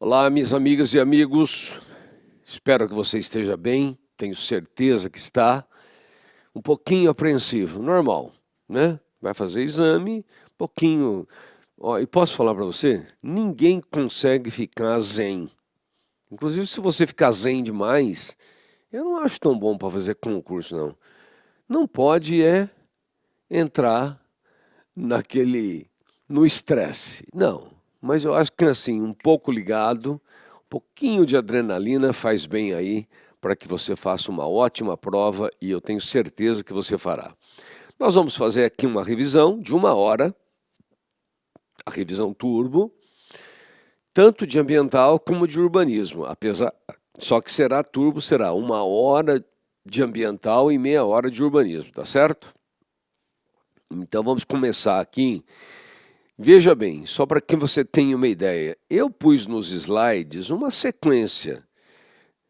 Olá, minhas amigas e amigos. Espero que você esteja bem. Tenho certeza que está. Um pouquinho apreensivo, normal, né? Vai fazer exame, um pouquinho. Ó, e posso falar para você? Ninguém consegue ficar zen. Inclusive, se você ficar zen demais, eu não acho tão bom para fazer concurso, não. Não pode entrar naquele no estresse. Não, mas eu acho que assim, um pouco ligado, um pouquinho de adrenalina faz bem aí para que você faça uma ótima prova e eu tenho certeza que você fará. Nós vamos fazer aqui uma revisão de 1 hora, a revisão turbo, tanto de ambiental como de urbanismo, apesar só que será 1 hora de ambiental e meia hora de urbanismo, tá certo? Então vamos começar aqui. Veja bem, só para que você tenha uma ideia, eu pus nos slides uma sequência.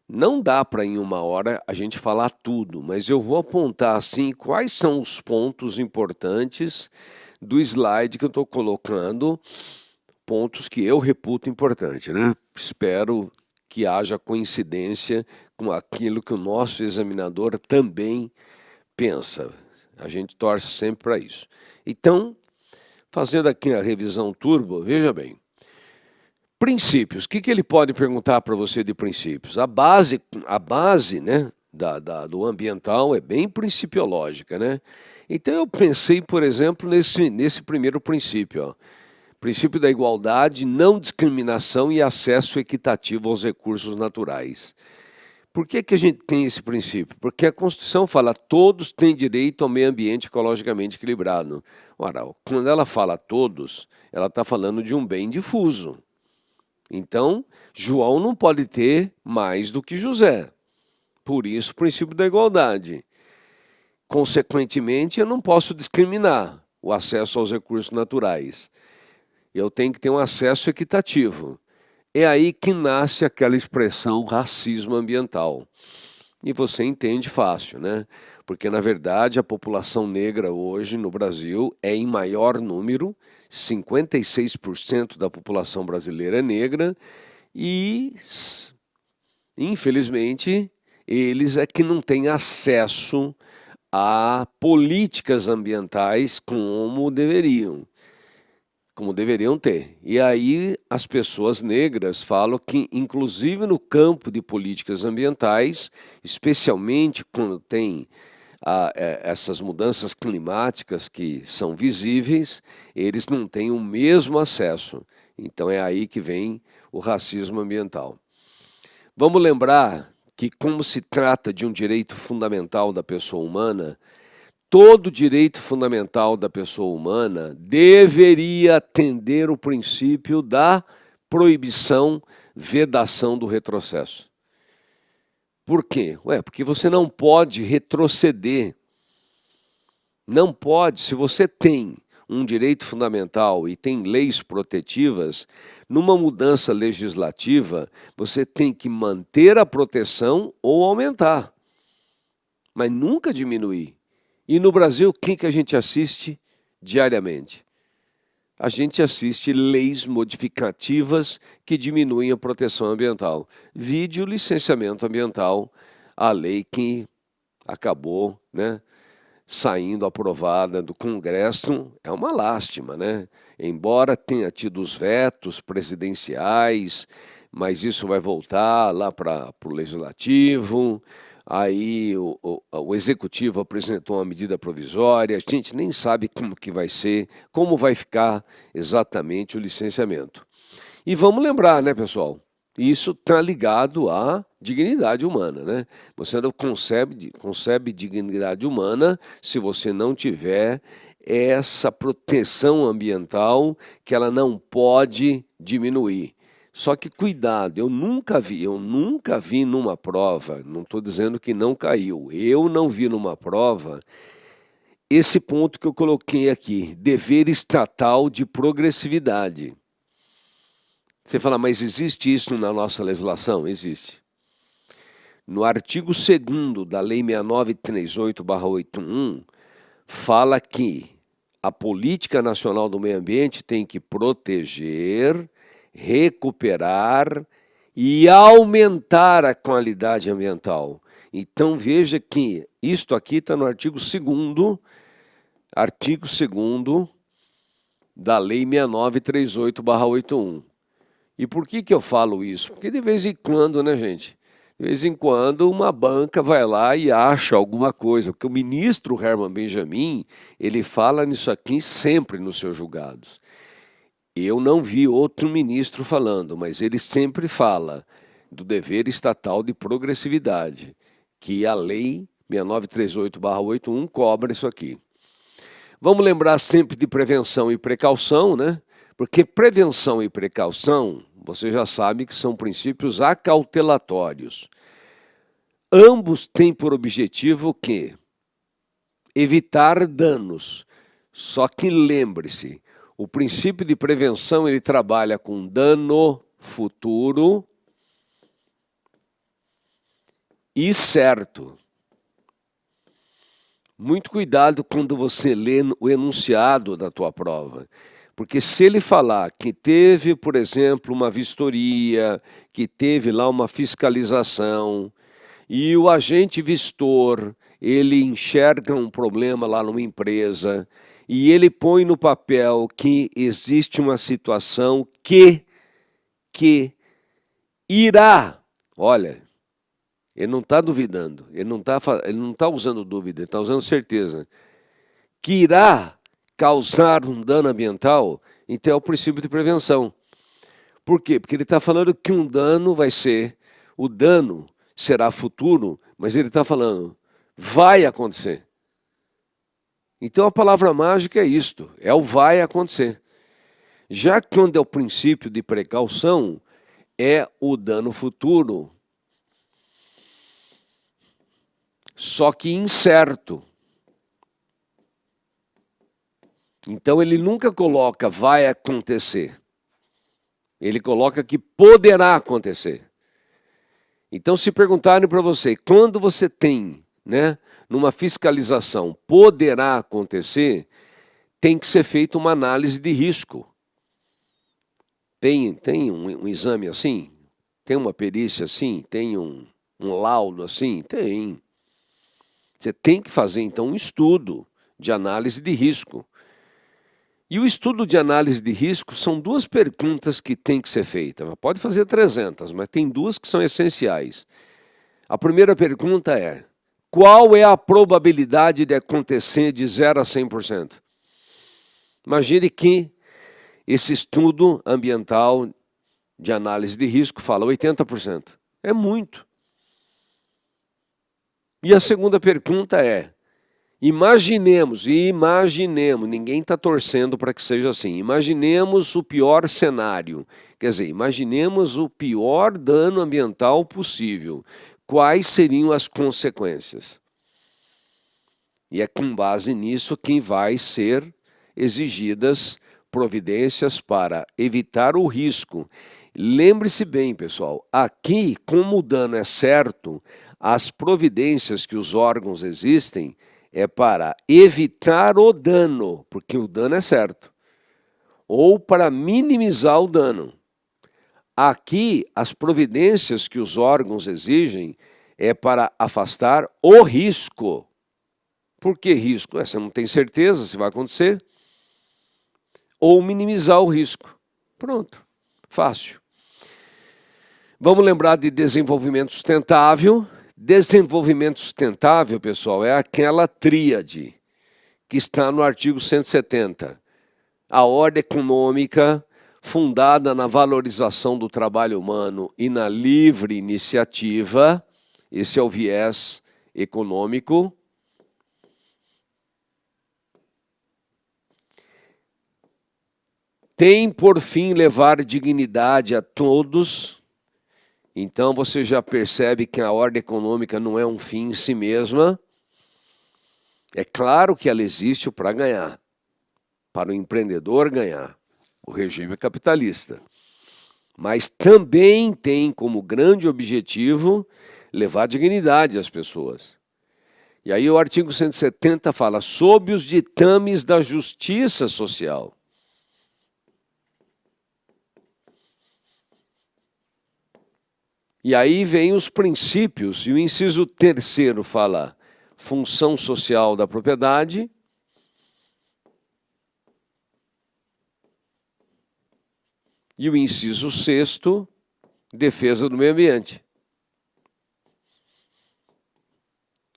Não dá para em 1 hora a gente falar tudo, mas eu vou apontar assim quais são os pontos importantes do slide que eu estou colocando, pontos que eu reputo importante, né? Espero que haja coincidência com aquilo que o nosso examinador também pensa. A gente torce sempre para isso. Então, fazendo aqui a revisão turbo, veja bem. Princípios. O que ele pode perguntar para você de princípios? A base, né, do ambiental é bem principiológica, né? Então eu pensei, por exemplo, nesse primeiro princípio, ó. Princípio da igualdade, não discriminação e acesso equitativo aos recursos naturais. Por que a gente tem esse princípio? Porque a Constituição fala todos têm direito ao meio ambiente ecologicamente equilibrado. Ora, quando ela fala todos, ela está falando de um bem difuso. Então, João não pode ter mais do que José. Por isso, o princípio da igualdade. Consequentemente, eu não posso discriminar o acesso aos recursos naturais. Eu tenho que ter um acesso equitativo. É aí que nasce aquela expressão racismo ambiental. E você entende fácil, né? Porque, na verdade, a população negra hoje no Brasil é em maior número, 56% da população brasileira é negra e, infelizmente, eles é que não têm acesso a políticas ambientais como deveriam ter. E aí as pessoas negras falam que, inclusive no campo de políticas ambientais, especialmente quando tem essas mudanças climáticas que são visíveis, eles não têm o mesmo acesso. Então é aí que vem o racismo ambiental. Vamos lembrar que, como se trata de um direito fundamental da pessoa humana, todo direito fundamental da pessoa humana deveria atender o princípio da proibição, vedação do retrocesso. Por quê? Porque você não pode retroceder. Não pode, se você tem um direito fundamental e tem leis protetivas, numa mudança legislativa, você tem que manter a proteção ou aumentar, mas nunca diminuir. E no Brasil, o que a gente assiste diariamente? A gente assiste leis modificativas que diminuem a proteção ambiental. Vide o licenciamento ambiental, a lei que acabou, né, saindo aprovada do Congresso. É uma lástima, né? Embora tenha tido os vetos presidenciais, mas isso vai voltar lá para o Legislativo. Aí o Executivo apresentou uma medida provisória, a gente nem sabe como que vai ser, como vai ficar exatamente o licenciamento. E vamos lembrar, né, pessoal? Isso está ligado à dignidade humana, né? Você não concebe dignidade humana se você não tiver essa proteção ambiental que ela não pode diminuir. Só que cuidado, eu nunca vi numa prova, não estou dizendo que não caiu, eu não vi numa prova esse ponto que eu coloquei aqui, dever estatal de progressividade. Você fala, mas existe isso na nossa legislação? Existe. No artigo 2º da Lei 6938/81, fala que a Política Nacional do Meio Ambiente tem que proteger, recuperar e aumentar a qualidade ambiental. Então veja que isto aqui está no artigo 2º da Lei 6938/81. E por que eu falo isso? Porque de vez em quando, né, gente? De vez em quando uma banca vai lá e acha alguma coisa, porque o ministro Herman Benjamin, ele fala nisso aqui sempre nos seus julgados. Eu não vi outro ministro falando, mas ele sempre fala do dever estatal de progressividade, que a Lei 6938/81 cobra isso aqui. Vamos lembrar sempre de prevenção e precaução, né? Porque prevenção e precaução, você já sabe que são princípios acautelatórios. Ambos têm por objetivo o quê? Evitar danos. Só que lembre-se, o princípio de prevenção ele trabalha com dano futuro e certo. Muito cuidado quando você lê o enunciado da tua prova. Porque se ele falar que teve, por exemplo, uma vistoria, que teve lá uma fiscalização, e o agente vistor, ele enxerga um problema lá numa empresa, e ele põe no papel que existe uma situação que irá, olha, ele não está duvidando, ele não tá usando dúvida, ele está usando certeza, que irá causar um dano ambiental, então é o princípio de prevenção. Por quê? Porque ele está falando que um dano vai ser, o dano será futuro, mas ele está falando, vai acontecer. Então a palavra mágica é isto, é o vai acontecer. Já quando é o princípio de precaução, é o dano futuro, só que incerto. Então ele nunca coloca vai acontecer. Ele coloca que poderá acontecer. Então se perguntarem para você, quando você tem, né, numa fiscalização, poderá acontecer, tem que ser feita uma análise de risco. Tem um exame assim? Tem uma perícia assim? Tem um laudo assim? Tem. Você tem que fazer então um estudo de análise de risco. E o estudo de análise de risco são duas perguntas que tem que ser feitas. Pode fazer 300, mas tem duas que são essenciais. A primeira pergunta é, qual é a probabilidade de acontecer de 0 a 100%? Imagine que esse estudo ambiental de análise de risco fala 80%. É muito. E a segunda pergunta é, imaginemos, ninguém está torcendo para que seja assim, imaginemos o pior cenário, quer dizer, imaginemos o pior dano ambiental possível. Quais seriam as consequências? E é com base nisso que vai ser exigidas providências para evitar o risco. Lembre-se bem, pessoal, aqui, como o dano é certo, as providências que os órgãos existem é para evitar o dano, porque o dano é certo, ou para minimizar o dano. Aqui, as providências que os órgãos exigem é para afastar o risco. Por que risco? Você não tem certeza se vai acontecer. Ou minimizar o risco. Pronto, fácil. Vamos lembrar de desenvolvimento sustentável. Desenvolvimento sustentável, pessoal, é aquela tríade que está no artigo 170. A ordem econômica fundada na valorização do trabalho humano e na livre iniciativa, esse é o viés econômico. Tem por fim levar dignidade a todos. Então você já percebe que a ordem econômica não é um fim em si mesma. É claro que ela existe para ganhar, para o empreendedor ganhar, o regime capitalista. Mas também tem como grande objetivo levar dignidade às pessoas. E aí o artigo 170 fala sob os ditames da justiça social. E aí vem os princípios, e o inciso terceiro fala função social da propriedade. E o inciso sexto, defesa do meio ambiente.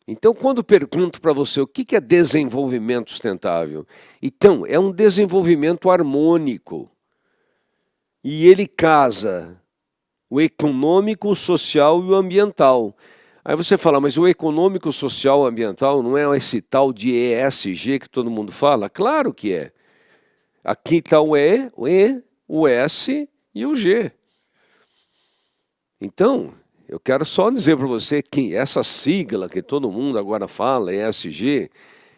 Então, quando pergunto para você o que é desenvolvimento sustentável, então, é um desenvolvimento harmônico. E ele casa o econômico, o social e o ambiental. Aí você fala, mas o econômico, o social e o ambiental não é esse tal de ESG que todo mundo fala? Claro que é. Aqui está o E, o S e o G. Então, eu quero só dizer para você que essa sigla que todo mundo agora fala, ESG,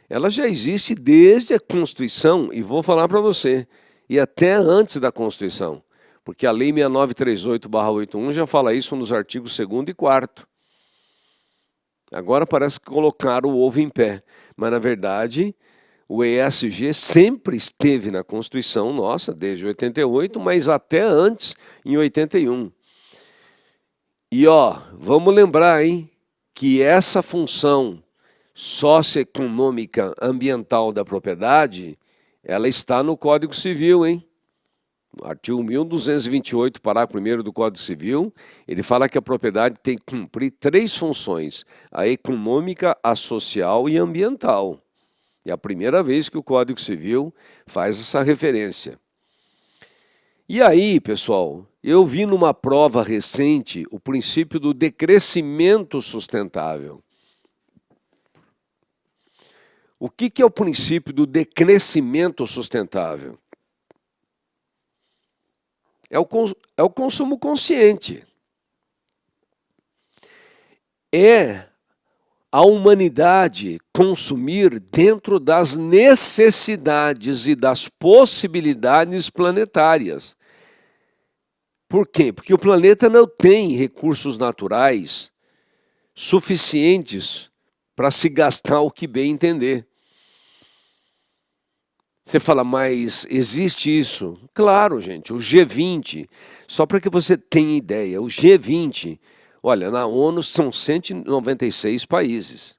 ela já existe desde a Constituição, e vou falar para você, e até antes da Constituição, porque a Lei 6938/81 já fala isso nos artigos 2º e 4º. Agora parece que colocaram o ovo em pé, mas na verdade o ESG sempre esteve na Constituição nossa, desde 88, mas até antes, em 81. E vamos lembrar, hein, que essa função socioeconômica ambiental da propriedade, ela está no Código Civil, hein? No artigo 1228, parágrafo 1º do Código Civil, ele fala que a propriedade tem que cumprir 3 funções: a econômica, a social e a ambiental. É a primeira vez que o Código Civil faz essa referência. E aí, pessoal, eu vi numa prova recente o princípio do decrescimento sustentável. O que é o princípio do decrescimento sustentável? É o consumo consciente. É a humanidade consumir dentro das necessidades e das possibilidades planetárias. Por quê? Porque o planeta não tem recursos naturais suficientes para se gastar o que bem entender. Você fala, mas existe isso? Claro, gente, o G20, só para que você tenha ideia, o G20, olha, na ONU são 196 países.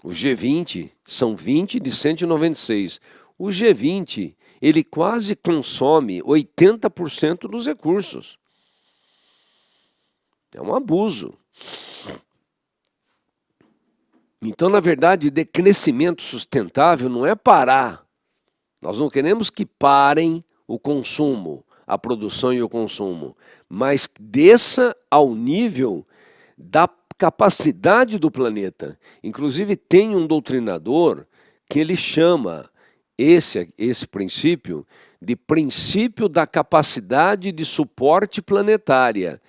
O G20 são 20 de 196. O G20, ele quase consome 80% dos recursos. É um abuso. Então, na verdade, decrescimento sustentável não é parar. Nós não queremos que parem o consumo, a produção e o consumo, mas desça ao nível da capacidade do planeta. Inclusive, tem um doutrinador que ele chama esse princípio de princípio da capacidade de suporte planetária.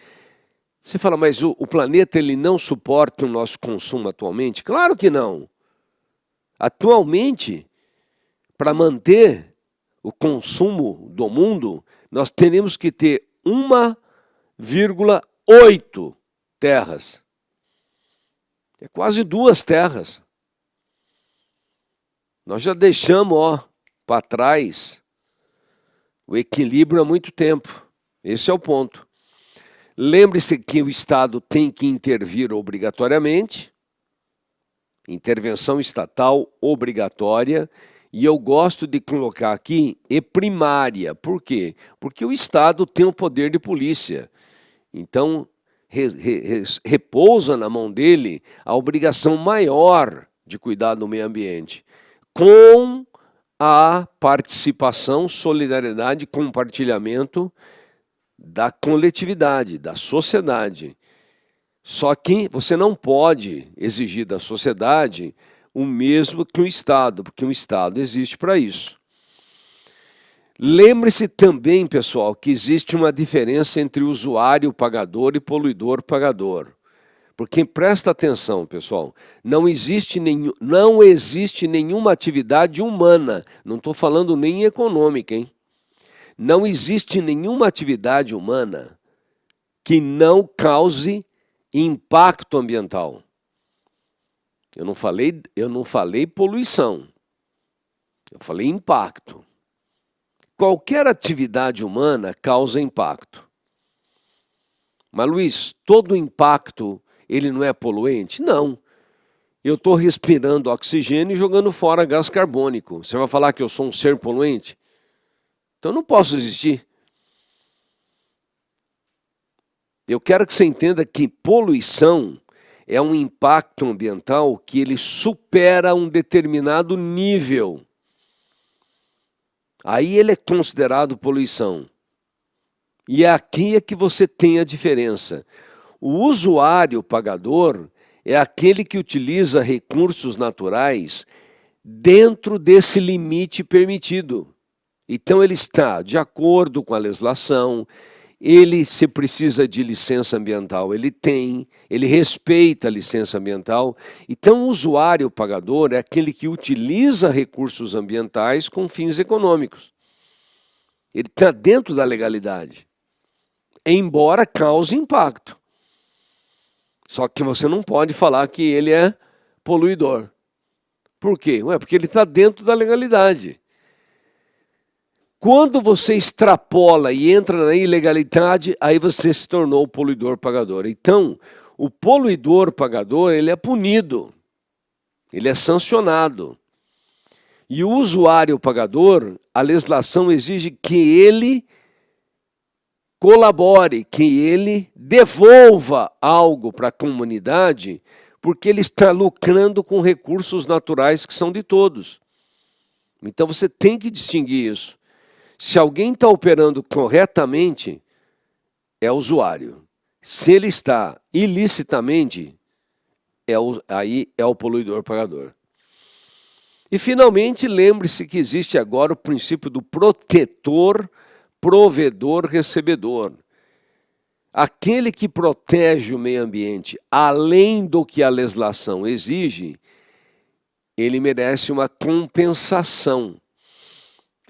Você fala, mas o planeta ele não suporta o nosso consumo atualmente? Claro que não. Atualmente, para manter o consumo do mundo, nós teremos que ter 1,8 terras. É quase 2 terras. Nós já deixamos para trás o equilíbrio há muito tempo. Esse é o ponto. Lembre-se que o Estado tem que intervir obrigatoriamente, intervenção estatal obrigatória, e eu gosto de colocar aqui e primária. Por quê? Porque o Estado tem o poder de polícia. Então, repousa na mão dele a obrigação maior de cuidar do meio ambiente, com a participação, solidariedade, compartilhamento da coletividade, da sociedade. Só que você não pode exigir da sociedade o mesmo que o Estado, porque o Estado existe para isso. Lembre-se também, pessoal, que existe uma diferença entre usuário pagador e poluidor pagador. Porque presta atenção, pessoal, não existe nenhuma atividade humana, não estou falando nem econômica, hein? Não existe nenhuma atividade humana que não cause impacto ambiental. Eu não falei poluição, eu falei impacto. Qualquer atividade humana causa impacto. Mas, Luiz, todo impacto, ele não é poluente? Não. Eu estou respirando oxigênio e jogando fora gás carbônico. Você vai falar que eu sou um ser poluente? Então eu não posso existir. Eu quero que você entenda que poluição é um impacto ambiental que ele supera um determinado nível. Aí ele é considerado poluição. E aqui é que você tem a diferença. O usuário pagador é aquele que utiliza recursos naturais dentro desse limite permitido. Então ele está de acordo com a legislação, ele, se precisa de licença ambiental, ele tem, ele respeita a licença ambiental. Então o usuário pagador é aquele que utiliza recursos ambientais com fins econômicos. Ele está dentro da legalidade, embora cause impacto. Só que você não pode falar que ele é poluidor. Por quê? Porque ele está dentro da legalidade. Quando você extrapola e entra na ilegalidade, aí você se tornou poluidor pagador. Então, o poluidor pagador, ele é punido, ele é sancionado. E o usuário pagador, a legislação exige que ele colabore, que ele devolva algo para a comunidade, porque ele está lucrando com recursos naturais que são de todos. Então você tem que distinguir isso. Se alguém está operando corretamente, é usuário. Se ele está ilicitamente, aí é o poluidor pagador. E finalmente, lembre-se que existe agora o princípio do protetor, provedor, recebedor. Aquele que protege o meio ambiente além do que a legislação exige, ele merece uma compensação.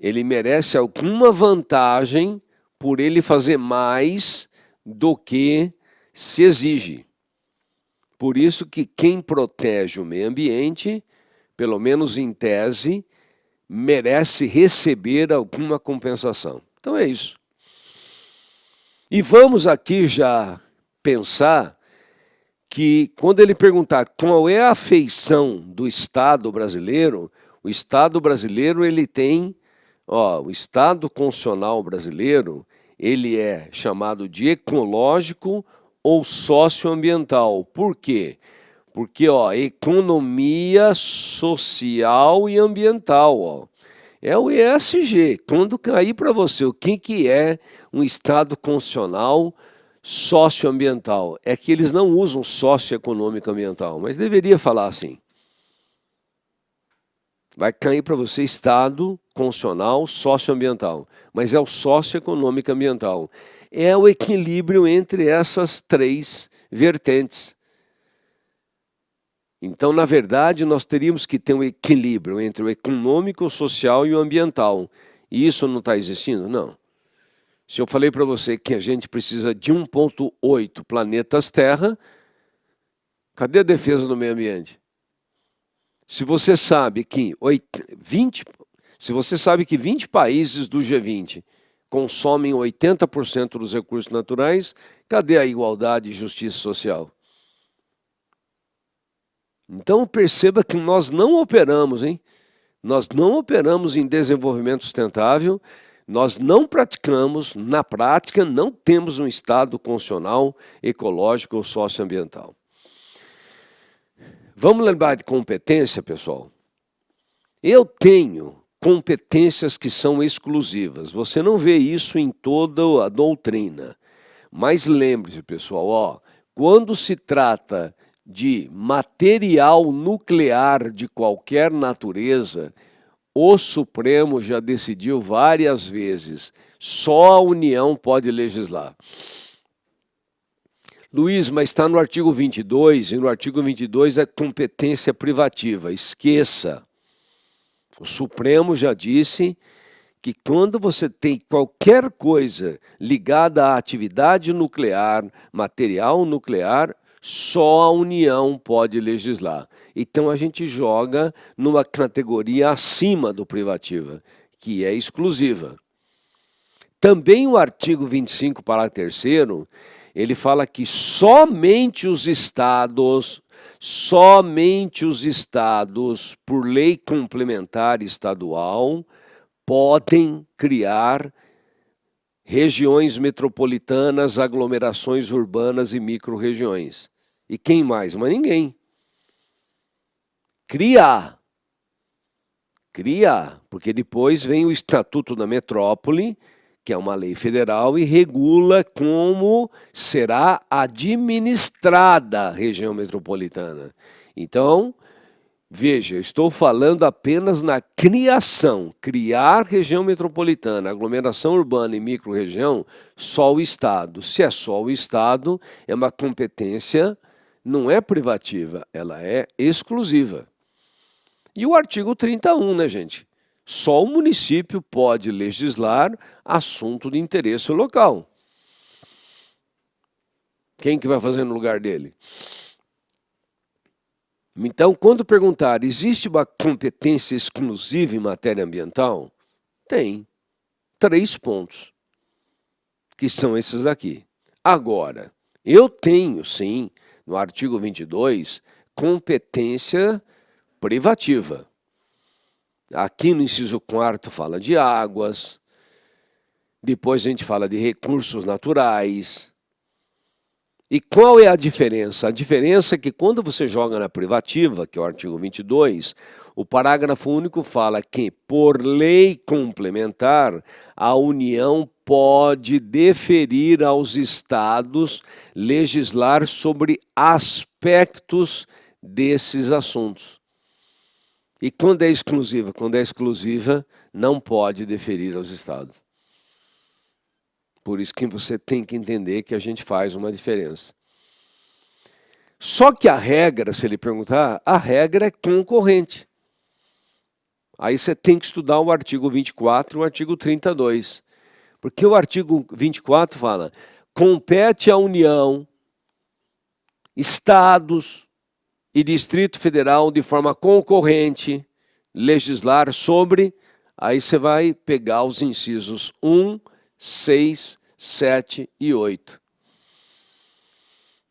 Ele merece alguma vantagem por ele fazer mais do que se exige. Por isso que quem protege o meio ambiente, pelo menos em tese, merece receber alguma compensação. Então é isso. E vamos aqui já pensar que quando ele perguntar qual é a feição do Estado brasileiro, o Estado brasileiro ele tem, o Estado constitucional brasileiro, ele é chamado de ecológico ou socioambiental. Por quê? Porque economia social e ambiental, é o ESG. Quando cair para você o que é um Estado constitucional socioambiental, é que eles não usam socioeconômico ambiental, mas deveria falar assim. Vai cair para você Estado constitucional socioambiental, mas é o socioeconômico ambiental. É o equilíbrio entre essas três vertentes. Então, na verdade, nós teríamos que ter um equilíbrio entre o econômico, o social e o ambiental. E isso não está existindo? Não. Se eu falei para você que a gente precisa de 1,8 planetas Terra, cadê a defesa do meio ambiente? Se você sabe que 20 países do G20 consomem 80% dos recursos naturais, cadê a igualdade e justiça social? Então perceba que nós não operamos, Nós não operamos em desenvolvimento sustentável, nós não praticamos, na prática, não temos um Estado constitucional, ecológico ou socioambiental. Vamos lembrar de competência, pessoal? Eu tenho competências que são exclusivas. Você não vê isso em toda a doutrina. Mas lembre-se, pessoal, quando se trata de material nuclear de qualquer natureza, o Supremo já decidiu várias vezes, só a União pode legislar. Luiz, mas está no artigo 22, e no artigo 22 é competência privativa. Esqueça. O Supremo já disse que quando você tem qualquer coisa ligada à atividade nuclear, material nuclear, só a União pode legislar. Então a gente joga numa categoria acima do privativa, que é exclusiva. Também o artigo 25, parágrafo 3º, Ele fala que somente os estados, por lei complementar estadual, podem criar regiões metropolitanas, aglomerações urbanas e micro-regiões. E quem mais? Mas ninguém. Criar, porque depois vem o Estatuto da Metrópole, que é uma lei federal e regula como será administrada a região metropolitana. Então, veja, eu estou falando apenas na criação, criar região metropolitana, aglomeração urbana e micro-região, só o Estado. Se é só o Estado, é uma competência, não é privativa, ela é exclusiva. E o artigo 31, né, gente? Só o município pode legislar assunto de interesse local. Quem que vai fazer no lugar dele? Então, quando perguntar, existe uma competência exclusiva em matéria ambiental? Tem 3 pontos, que são esses aqui. Agora, eu tenho, sim, no artigo 22, competência privativa. Aqui no inciso 4º fala de águas, depois a gente fala de recursos naturais. E qual é a diferença? A diferença é que quando você joga na privativa, que é o artigo 22, o parágrafo único fala que, por lei complementar, a União pode deferir aos estados legislar sobre aspectos desses assuntos. E quando é exclusiva? Quando é exclusiva, não pode deferir aos estados. Por isso que você tem que entender que a gente faz uma diferença. Só que a regra, se ele perguntar, a regra é concorrente. Aí você tem que estudar o artigo 24 e o artigo 32. Porque o artigo 24 fala, compete à União, estados e Distrito Federal, de forma concorrente, legislar sobre, aí você vai pegar os incisos 1, 6, 7 e 8.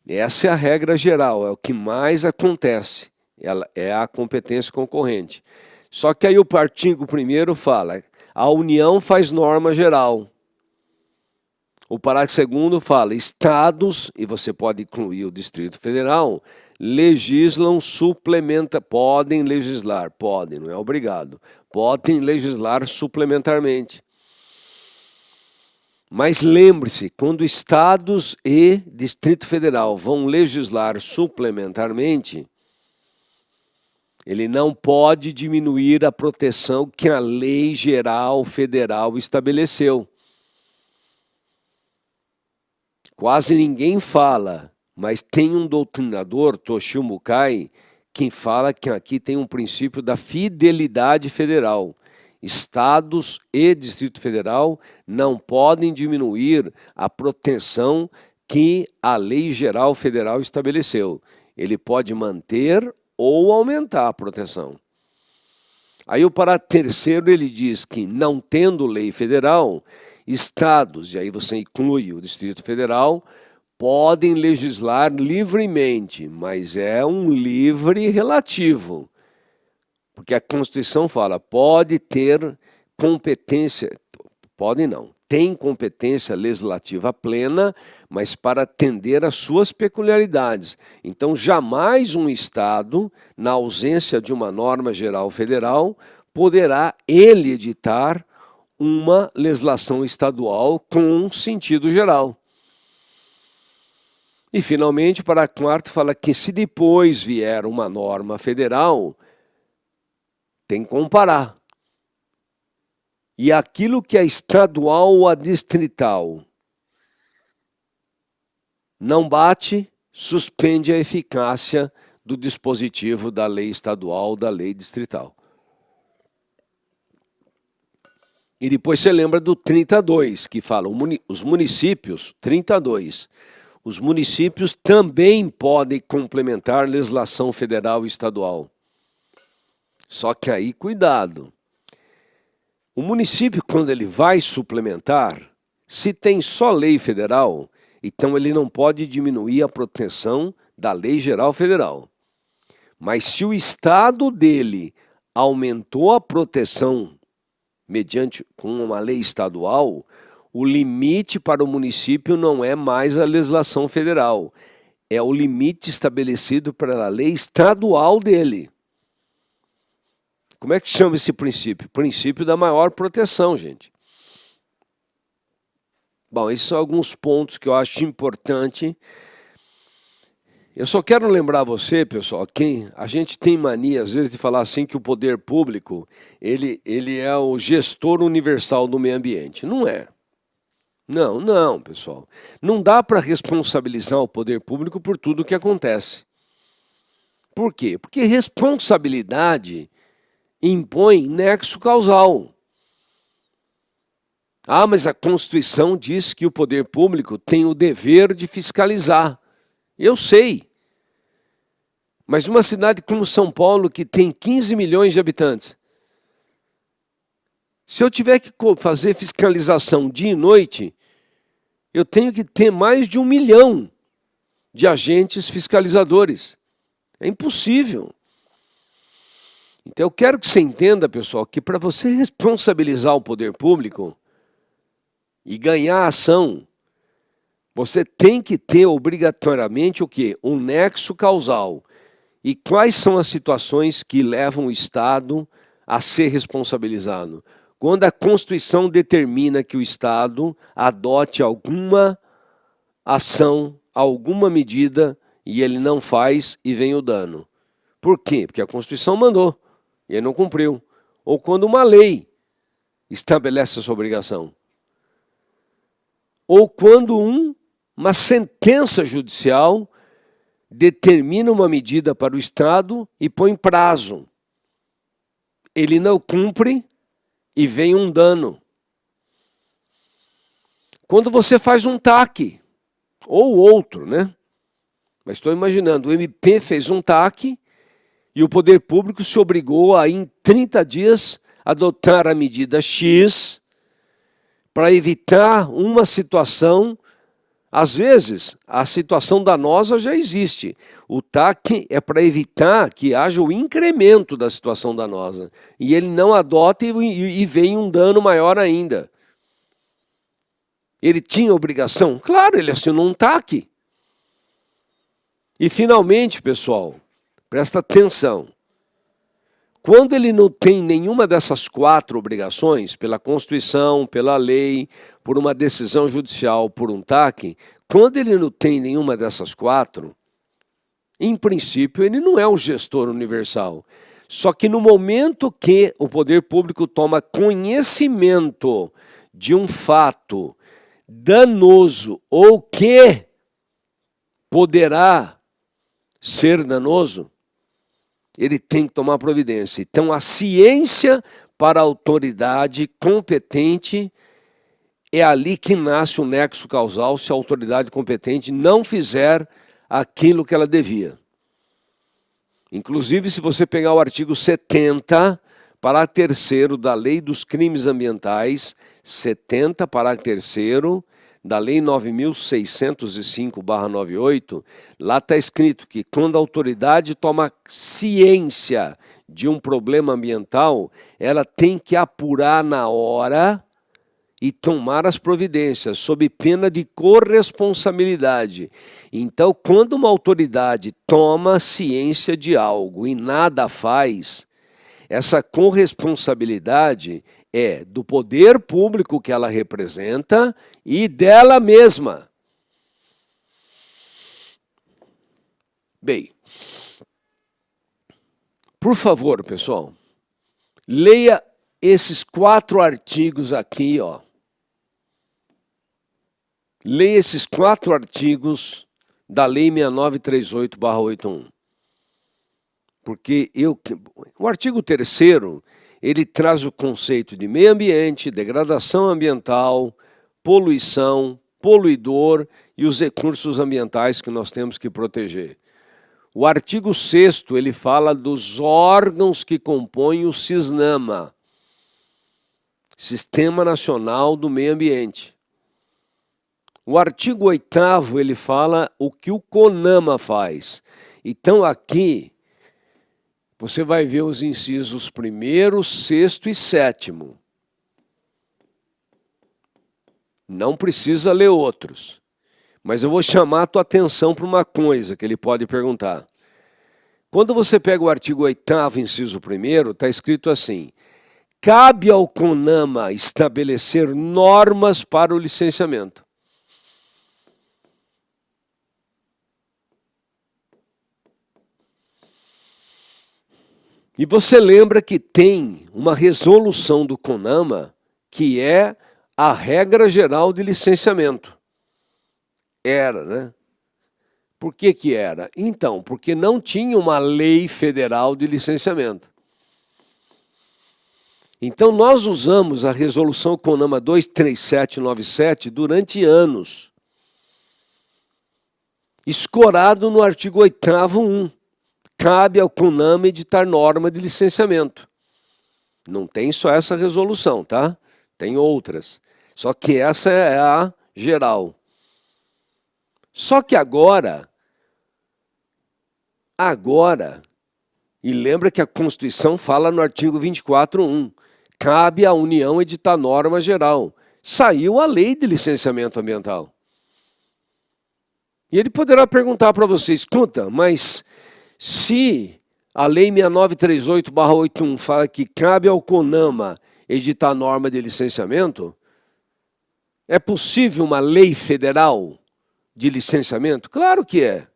Essa é a regra geral, é o que mais acontece, ela é a competência concorrente. Só que aí o artigo 1º fala, a União faz norma geral. O parágrafo 2º fala, estados, e você pode incluir o Distrito Federal, legislam, podem legislar, podem, não é obrigado, podem legislar suplementarmente. Mas lembre-se, quando estados e Distrito Federal vão legislar suplementarmente, ele não pode diminuir a proteção que a Lei Geral Federal estabeleceu. Quase ninguém fala, mas tem um doutrinador, Toshio Mukai, que fala que aqui tem um princípio da fidelidade federal. Estados e Distrito Federal não podem diminuir a proteção que a Lei Geral Federal estabeleceu. Ele pode manter ou aumentar a proteção. Aí o parágrafo 3º ele diz que, não tendo lei federal, estados, e aí você inclui o Distrito Federal, podem legislar livremente, mas é um livre relativo. Porque a Constituição fala, pode ter competência, pode não, tem competência legislativa plena, mas para atender às suas peculiaridades. Então, jamais um Estado, na ausência de uma norma geral federal, poderá ele editar uma legislação estadual com sentido geral. E, finalmente, o parágrafo 4º fala que se depois vier uma norma federal, tem que comparar. E aquilo que é estadual ou a distrital não bate, suspende a eficácia do dispositivo da lei estadual ou da lei distrital. E depois você lembra do 32, que fala, os municípios, 32, os municípios também podem complementar legislação federal e estadual. Só que aí, cuidado. O município, quando ele vai suplementar, se tem só lei federal, Então ele não pode diminuir a proteção da Lei Geral Federal. Mas se o estado dele aumentou a proteção mediante com uma lei estadual, o limite para o município não é mais a legislação federal, é o limite estabelecido pela lei estadual dele. Como é que chama esse princípio? Princípio da maior proteção, gente. Bom, esses são alguns pontos que eu acho importante. Eu só quero lembrar você, pessoal, que a gente tem mania, às vezes, de falar assim que o poder público, ele é o gestor universal do meio ambiente. Não é. Não, pessoal. Não dá para responsabilizar o poder público por tudo o que acontece. Por quê? Porque responsabilidade impõe nexo causal. Ah, mas a Constituição diz que o poder público tem o dever de fiscalizar. Eu sei. Mas uma cidade como São Paulo, que tem 15 milhões de habitantes, se eu tiver que fazer fiscalização dia e noite, eu tenho que ter mais de 1 milhão de agentes fiscalizadores. É impossível. Então eu quero que você entenda, pessoal, que para você responsabilizar o poder público e ganhar ação, você tem que ter obrigatoriamente o quê? Um nexo causal. E quais são as situações que levam o Estado a ser responsabilizado? Quando a Constituição determina que o Estado adote alguma ação, alguma medida, e ele não faz e vem o dano. Por quê? Porque a Constituição mandou e ele não cumpriu. Ou quando uma lei estabelece essa obrigação. Ou quando uma sentença judicial determina uma medida para o Estado e põe prazo. Ele não cumpre e vem um dano. Quando você faz um TAC, ou outro, né? Mas estou imaginando, o MP fez um TAC e o poder público se obrigou a, em 30 dias, adotar a medida X para evitar uma situação. Às vezes, a situação danosa já existe. O TAC é para evitar que haja o incremento da situação danosa. E ele não adota e vem um dano maior ainda. Ele tinha obrigação? Claro, ele assinou um TAC. E finalmente, pessoal, presta atenção. Quando ele não tem nenhuma dessas 4 obrigações, pela Constituição, pela lei, por uma decisão judicial, por um TAC, quando ele não tem nenhuma dessas 4, em princípio ele não é um gestor universal. Só que no momento que o poder público toma conhecimento de um fato danoso ou que poderá ser danoso, ele tem que tomar providência. Então, a ciência para a autoridade competente é ali que nasce o nexo causal se a autoridade competente não fizer aquilo que ela devia. Inclusive, se você pegar o artigo 70, parágrafo 3º da Lei dos Crimes Ambientais, 70, parágrafo 3º da Lei 9.605/98, lá está escrito que quando a autoridade toma ciência de um problema ambiental, ela tem que apurar na hora e tomar as providências, sob pena de corresponsabilidade. Então, quando uma autoridade toma ciência de algo e nada faz, essa corresponsabilidade é do poder público que ela representa e dela mesma. Bem, por favor, pessoal, leia esses 4 artigos aqui, ó. Leia esses 4 artigos da Lei 6938/81. Porque o artigo 3º, ele traz o conceito de meio ambiente, degradação ambiental, poluição, poluidor e os recursos ambientais que nós temos que proteger. O artigo 6º, ele fala dos órgãos que compõem o SISNAMA, Sistema Nacional do Meio Ambiente. O artigo 8º, ele fala o que o CONAMA faz. Então, aqui, você vai ver os incisos 1º, 6º e 7º. Não precisa ler outros. Mas eu vou chamar a tua atenção para uma coisa que ele pode perguntar. Quando você pega o artigo 8º, inciso 1º, está escrito assim: cabe ao CONAMA estabelecer normas para o licenciamento. E você lembra que tem uma resolução do CONAMA que é a regra geral de licenciamento. Era, né? Por que que era? Então, porque não tinha uma lei federal de licenciamento. Então, nós usamos a resolução CONAMA 23797 durante anos, escorado no artigo 8º 1. Cabe ao CONAMA editar norma de licenciamento. Não tem só essa resolução, tá? Tem outras. Só que essa é a geral. Só que agora, e lembra que a Constituição fala no artigo 24.1, cabe à União editar norma geral. Saiu a lei de licenciamento ambiental. E ele poderá perguntar para você, escuta, mas se a lei 6938/81 fala que cabe ao CONAMA editar norma de licenciamento, é possível uma lei federal de licenciamento? Claro que é.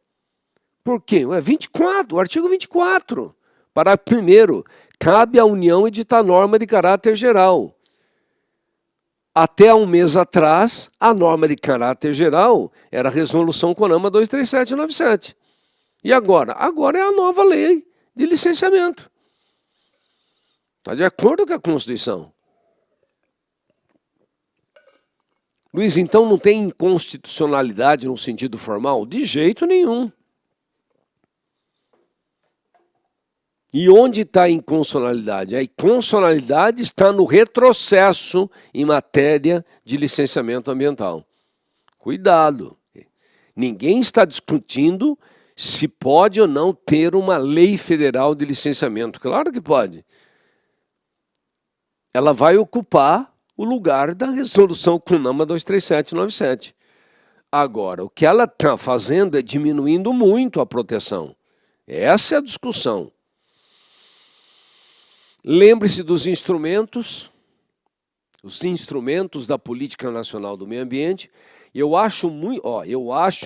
Por quê? É 24, o artigo 24. Parágrafo 1º, cabe à União editar norma de caráter geral. Até há um mês atrás, a norma de caráter geral era a resolução CONAMA 23797. E agora? Agora é a nova lei de licenciamento. Está de acordo com a Constituição. Luiz, então não tem inconstitucionalidade no sentido formal? De jeito nenhum. E onde está a inconstitucionalidade? A inconstitucionalidade está no retrocesso em matéria de licenciamento ambiental. Cuidado. Ninguém está discutindo se pode ou não ter uma lei federal de licenciamento. Claro que pode. Ela vai ocupar o lugar da resolução CONAMA 23797. Agora, o que ela está fazendo é diminuindo muito a proteção. Essa é a discussão. Lembre-se dos instrumentos, os instrumentos da Política Nacional do Meio Ambiente. Eu acho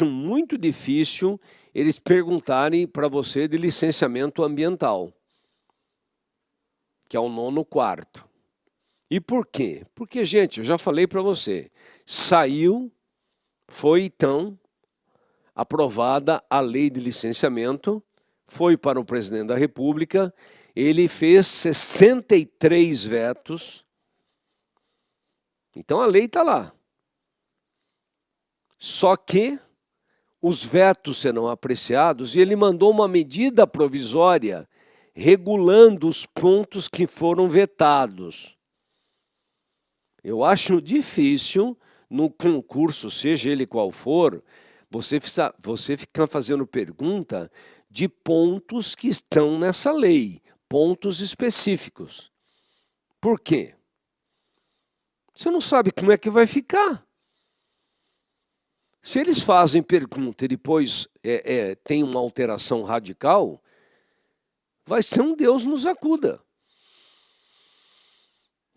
muito difícil eles perguntarem para você de licenciamento ambiental, que é o 9º. E por quê? Porque, gente, eu já falei para você, foi então aprovada a lei de licenciamento, foi para o presidente da República, ele fez 63 vetos, então a lei está lá. Só que os vetos serão apreciados e ele mandou uma medida provisória regulando os pontos que foram vetados. Eu acho difícil, no concurso, seja ele qual for, você ficar fazendo pergunta de pontos que estão nessa lei, pontos específicos. Por quê? Você não sabe como é que vai ficar. Se eles fazem pergunta e depois tem uma alteração radical, vai ser um Deus nos acuda.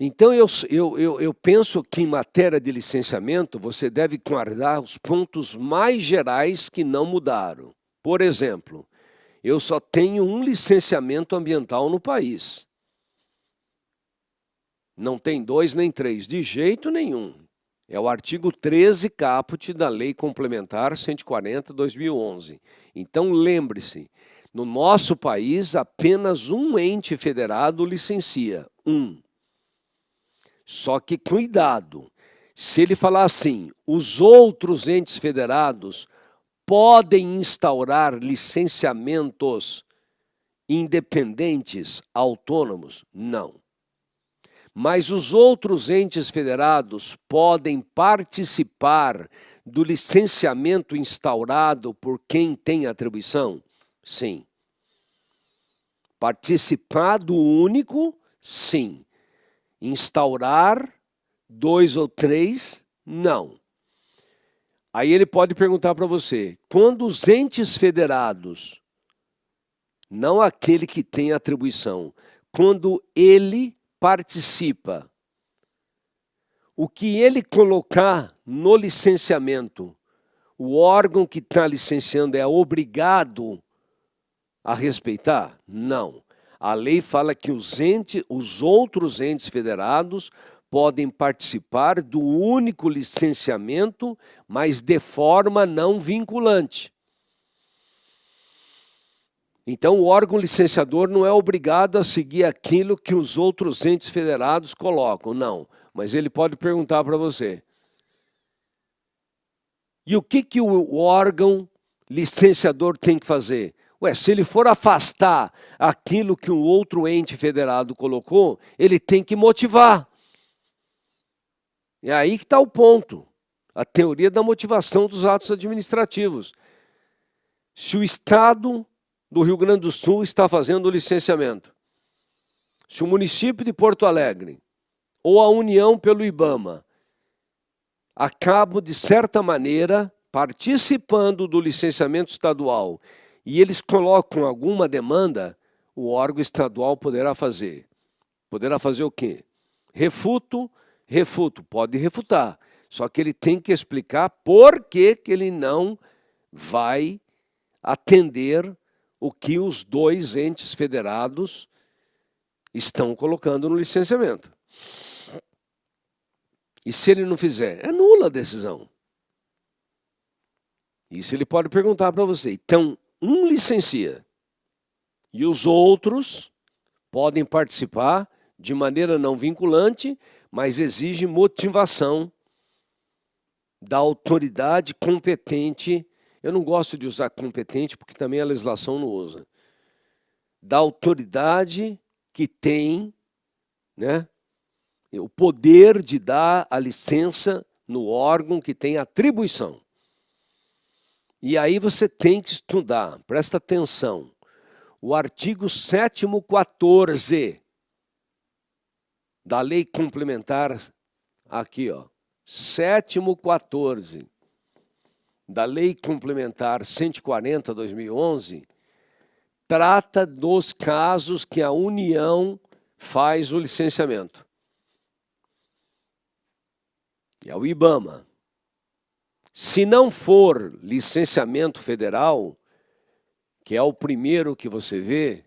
Então, eu penso que em matéria de licenciamento, você deve guardar os pontos mais gerais que não mudaram. Por exemplo, eu só tenho um licenciamento ambiental no país. Não tem 2 nem 3, de jeito nenhum. É o artigo 13 caput da Lei Complementar 140/2011. Então, lembre-se, no nosso país, apenas um ente federado licencia, um. Só que cuidado, se ele falar assim, os outros entes federados podem instaurar licenciamentos independentes, autônomos? Não. Mas os outros entes federados podem participar do licenciamento instaurado por quem tem atribuição? Sim. Participado único? Sim. Instaurar 2 ou 3? Não. Aí ele pode perguntar para você, quando os entes federados, não aquele que tem atribuição, quando ele participa, o que ele colocar no licenciamento, o órgão que está licenciando é obrigado a respeitar? Não. A lei fala que os outros entes federados podem participar do único licenciamento, mas de forma não vinculante. Então, o órgão licenciador não é obrigado a seguir aquilo que os outros entes federados colocam, não. Mas ele pode perguntar para você. E o que o órgão licenciador tem que fazer? Ué, se ele for afastar aquilo que o outro ente federado colocou, ele tem que motivar. É aí que está o ponto. A teoria da motivação dos atos administrativos. Se o Estado do Rio Grande do Sul está fazendo o licenciamento, se o município de Porto Alegre ou a União pelo IBAMA acabam, de certa maneira, participando do licenciamento estadual e eles colocam alguma demanda, o órgão estadual poderá fazer. Poderá fazer o quê? Refuto, pode refutar. Só que ele tem que explicar por que ele não vai atender o que os dois entes federados estão colocando no licenciamento. E se ele não fizer, é nula a decisão. Isso ele pode perguntar para você. Então, um licencia e os outros podem participar de maneira não vinculante, mas exige motivação da autoridade competente. Eu não gosto de usar competente porque também a legislação não usa. Da autoridade que tem, né, o poder de dar a licença no órgão que tem atribuição. E aí você tem que estudar, presta atenção, o artigo 7º 14 da Lei Complementar, aqui ó, 7º 14 da Lei Complementar 140/2011, trata dos casos que a União faz o licenciamento. É o IBAMA. Se não for licenciamento federal, que é o primeiro que você vê,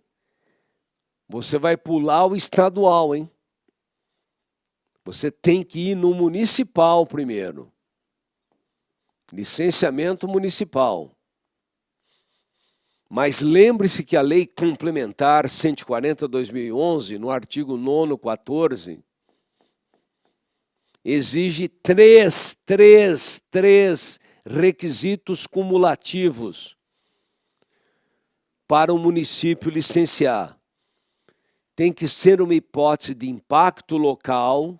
você vai pular o estadual, hein? Você tem que ir no municipal primeiro. Licenciamento municipal. Mas lembre-se que a Lei Complementar 140/2011, no artigo 9º 14, exige três requisitos cumulativos para o município licenciar. Tem que ser uma hipótese de impacto local.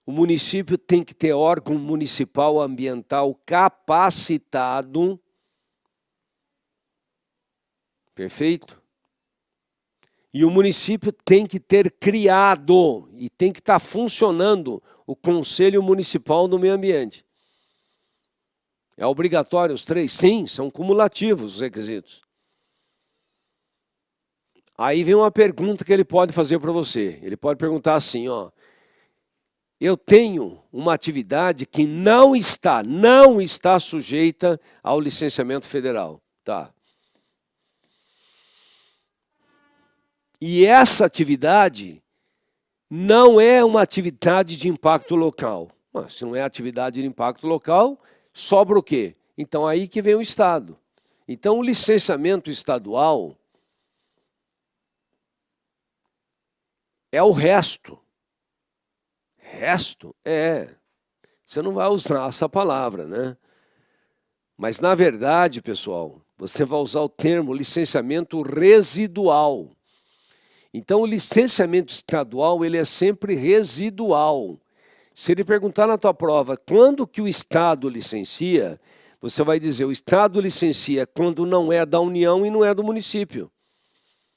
O município tem que ter órgão municipal ambiental capacitado. Perfeito? E o município tem que ter criado e tem que estar funcionando o Conselho Municipal do Meio Ambiente. É obrigatório os 3? Sim, são cumulativos os requisitos. Aí vem uma pergunta que ele pode fazer para você. Ele pode perguntar assim, ó. Eu tenho uma atividade que não está sujeita ao licenciamento federal. Tá. E essa atividade não é uma atividade de impacto local. Se não é atividade de impacto local, sobra o quê? Então aí que vem o Estado. Então o licenciamento estadual é o resto. Resto? Você não vai usar essa palavra, né? Mas na verdade, pessoal, você vai usar o termo licenciamento residual. Então, o licenciamento estadual ele é sempre residual. Se ele perguntar na tua prova quando que o Estado licencia, você vai dizer, o Estado licencia quando não é da União e não é do município.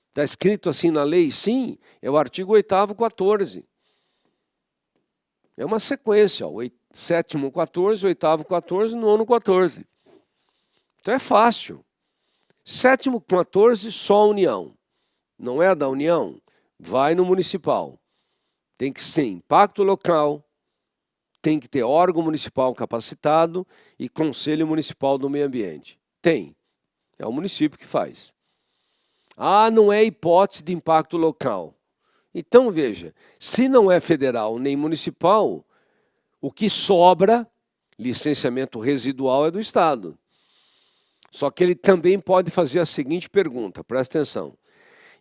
Está escrito assim na lei? Sim, é o artigo 8º, 14. É uma sequência, ó, 7º, 14, 8º, 14, 9º, 14. Então é fácil. 7º, 14, só a União. Não é da União? Vai no municipal. Tem que ser impacto local, tem que ter órgão municipal capacitado e Conselho Municipal do Meio Ambiente. Tem. É o município que faz. Ah, não é hipótese de impacto local. Então, veja, se não é federal nem municipal, o que sobra, licenciamento residual, é do Estado. Só que ele também pode fazer a seguinte pergunta, presta atenção.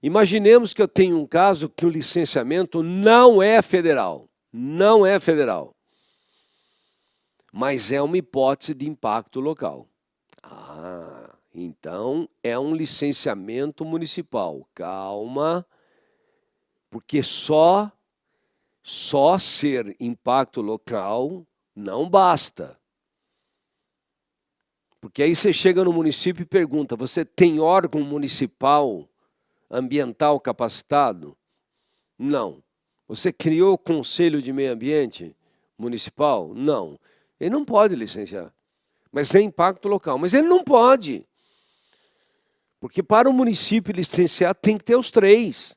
Imaginemos que eu tenho um caso que o licenciamento não é federal. Não é federal. Mas é uma hipótese de impacto local. Ah, então é um licenciamento municipal. Calma, porque só ser impacto local não basta. Porque aí você chega no município e pergunta, você tem órgão municipal ambiental capacitado? Não. Você criou o Conselho de Meio Ambiente municipal? Não. Ele não pode licenciar. Mas é impacto local. Mas ele não pode. Porque para o município licenciar tem que ter os 3.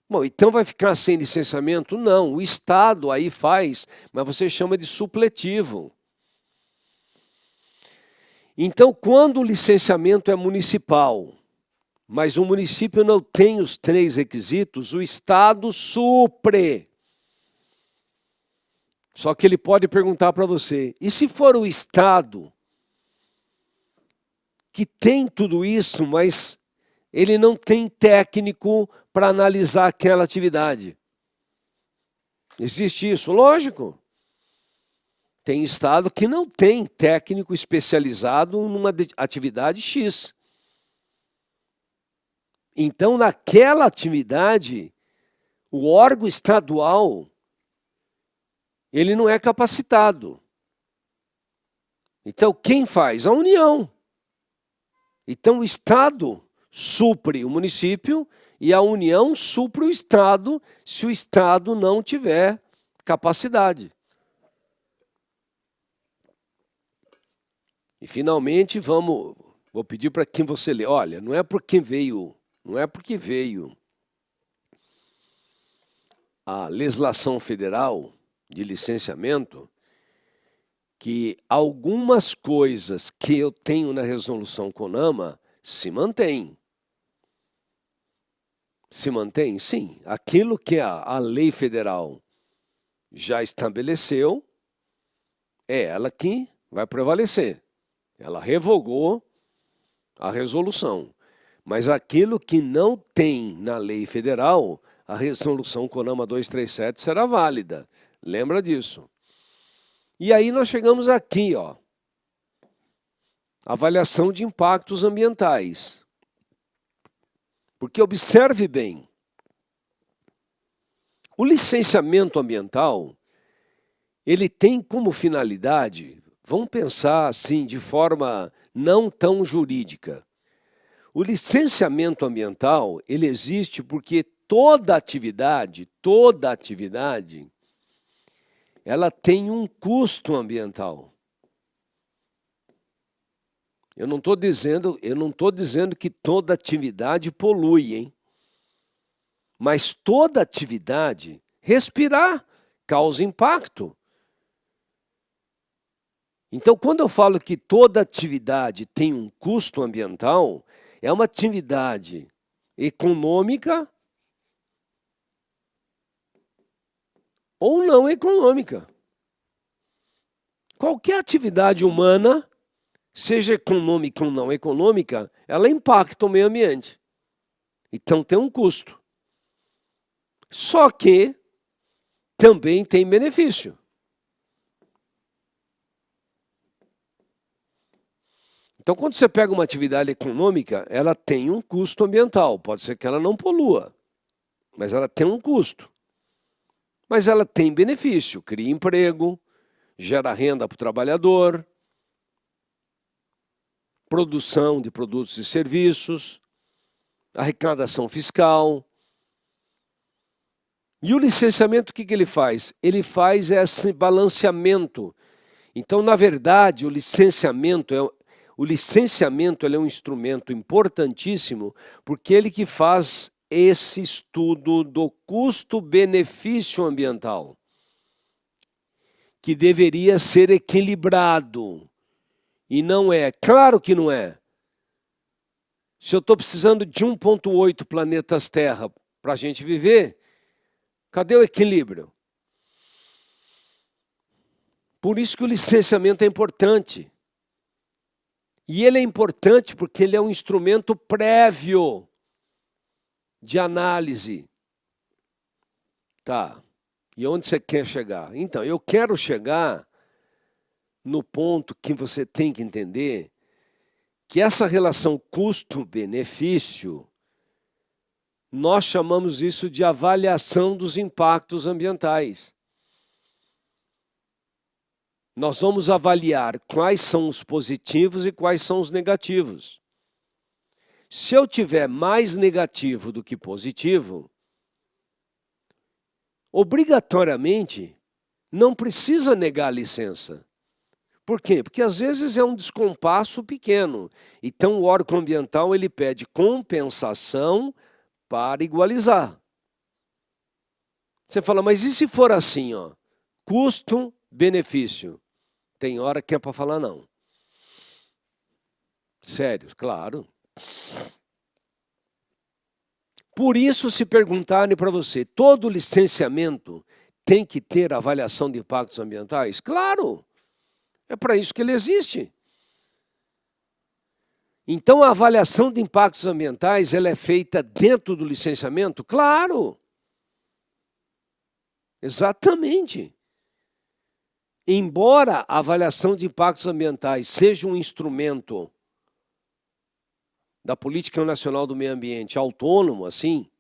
Bom, então vai ficar sem licenciamento? Não. O Estado aí faz, mas você chama de supletivo. Então, quando o licenciamento é municipal, mas o município não tem os 3 requisitos, o Estado supre. Só que ele pode perguntar para você, e se for o Estado que tem tudo isso, mas ele não tem técnico para analisar aquela atividade? Existe isso? Lógico. Tem Estado que não tem técnico especializado numa atividade X. Então, naquela atividade, o órgão estadual, ele não é capacitado. Então, quem faz? A União. Então, o Estado supre o município e a União supre o Estado se o Estado não tiver capacidade. E, finalmente, vou pedir para quem você lê. Olha, não é porque veio a legislação federal de licenciamento que algumas coisas que eu tenho na resolução CONAMA se mantêm. Se mantém? Sim. Aquilo que a lei federal já estabeleceu, é ela que vai prevalecer. Ela revogou a resolução. Mas aquilo que não tem na lei federal, a resolução CONAMA 237 será válida. Lembra disso. E aí nós chegamos aqui, ó. Avaliação de impactos ambientais. Porque observe bem, o licenciamento ambiental, ele tem como finalidade, vamos pensar assim, de forma não tão jurídica. O licenciamento ambiental, ele existe porque toda atividade, ela tem um custo ambiental. Eu não estou dizendo que toda atividade polui, hein? Mas toda atividade, respirar, causa impacto. Então, quando eu falo que toda atividade tem um custo ambiental, é uma atividade econômica ou não econômica. Qualquer atividade humana, seja econômica ou não econômica, ela impacta o meio ambiente. Então tem um custo. Só que também tem benefício. Então, quando você pega uma atividade econômica, ela tem um custo ambiental. Pode ser que ela não polua, mas ela tem um custo. Mas ela tem benefício, cria emprego, gera renda para o trabalhador, produção de produtos e serviços, arrecadação fiscal. E o licenciamento, o que ele faz? Ele faz esse balanceamento. Então, na verdade, o licenciamento ele é um instrumento importantíssimo, porque ele que faz esse estudo do custo-benefício ambiental, que deveria ser equilibrado. E não é. Claro que não é. Se eu estou precisando de 1,8 planetas Terra para a gente viver, cadê o equilíbrio? Por isso que o licenciamento é importante. E ele é importante porque ele é um instrumento prévio de análise. Tá. E onde você quer chegar? Então, eu quero chegar no ponto que você tem que entender que essa relação custo-benefício, nós chamamos isso de avaliação dos impactos ambientais. Nós vamos avaliar quais são os positivos e quais são os negativos. Se eu tiver mais negativo do que positivo, obrigatoriamente não precisa negar a licença. Por quê? Porque às vezes é um descompasso pequeno. Então o órgão ambiental ele pede compensação para igualizar. Você fala, mas e se for assim, ó? Custo, benefício. Tem hora que é para falar não. Sério, claro. Por isso, se perguntarem para você, todo licenciamento tem que ter avaliação de impactos ambientais? Claro! É para isso que ele existe. Então, a avaliação de impactos ambientais, ela é feita dentro do licenciamento? Claro! Exatamente. Embora a avaliação de impactos ambientais seja um instrumento da Política Nacional do Meio Ambiente autônomo, assim,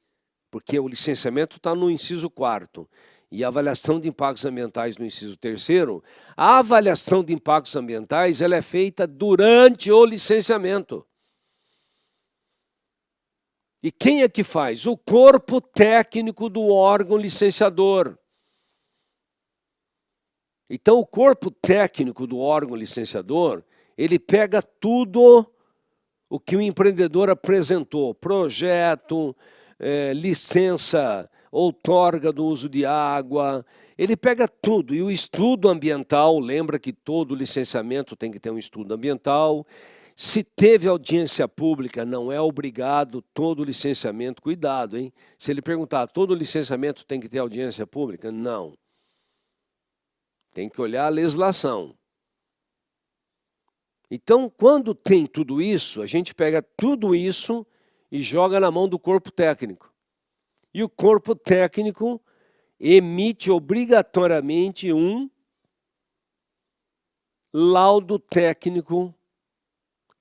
porque o licenciamento está no inciso 4º e a avaliação de impactos ambientais no inciso 3º, a avaliação de impactos ambientais ela é feita durante o licenciamento. E quem é que faz? O corpo técnico do órgão licenciador. Então, o corpo técnico do órgão licenciador, ele pega tudo o que o empreendedor apresentou, projeto, licença, outorga do uso de água, ele pega tudo. E o estudo ambiental, lembra que todo licenciamento tem que ter um estudo ambiental. Se teve audiência pública, não é obrigado todo licenciamento, cuidado, hein? Se ele perguntar, todo licenciamento tem que ter audiência pública? Não. Tem que olhar a legislação. Então, quando tem tudo isso, a gente pega tudo isso e joga na mão do corpo técnico. E o corpo técnico emite obrigatoriamente um laudo técnico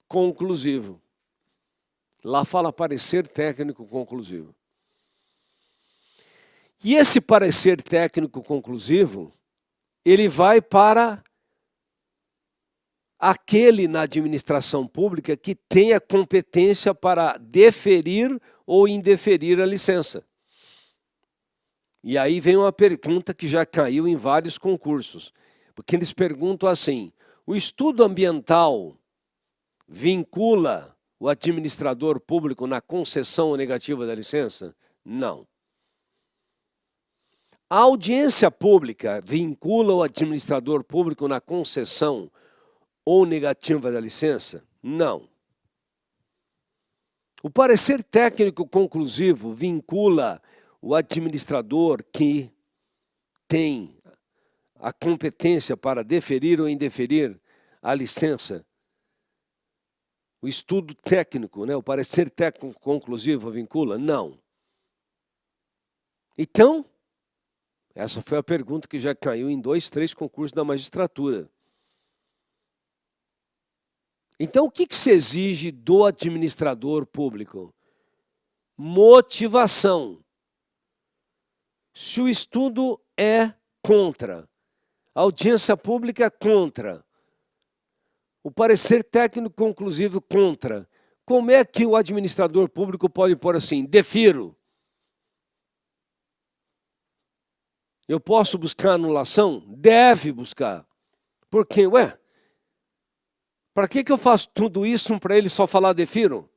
conclusivo. Lá fala parecer técnico conclusivo. E esse parecer técnico conclusivo, ele vai para aquele na administração pública que tem a competência para deferir ou indeferir a licença. E aí vem uma pergunta que já caiu em vários concursos, porque eles perguntam assim, o estudo ambiental vincula o administrador público na concessão ou negativa da licença? Não. A audiência pública vincula o administrador público na concessão ou negativa da licença? Não. O parecer técnico conclusivo vincula o administrador que tem a competência para deferir ou indeferir a licença. O estudo técnico, né? O parecer técnico conclusivo vincula? Não. Então, essa foi a pergunta que já caiu em 2, 3 concursos da magistratura. Então, o que se exige do administrador público? Motivação. Se o estudo é contra, a audiência pública é contra, o parecer técnico conclusivo contra, como é que o administrador público pode pôr assim, defiro? Eu posso buscar anulação? Deve buscar. Por quê? Para que eu faço tudo isso para ele só falar defiro?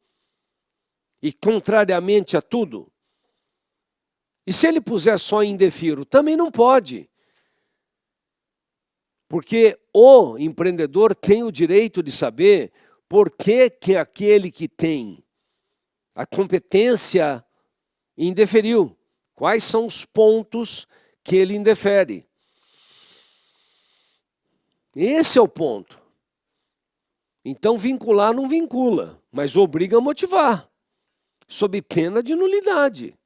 E contrariamente a tudo? E se ele puser só indefiro? Também não pode. Porque o empreendedor tem o direito de saber por que aquele que tem a competência indeferiu. Quais são os pontos que ele indefere? Esse é o ponto. Então, vincular não vincula, mas obriga a motivar, sob pena de nulidade.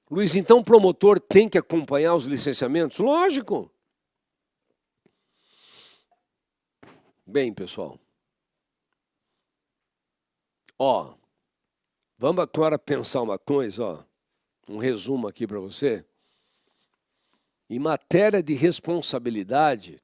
Luiz, então o promotor tem que acompanhar os licenciamentos? Lógico. Bem, pessoal. Vamos agora pensar uma coisa, um resumo aqui para você. Em matéria de responsabilidade,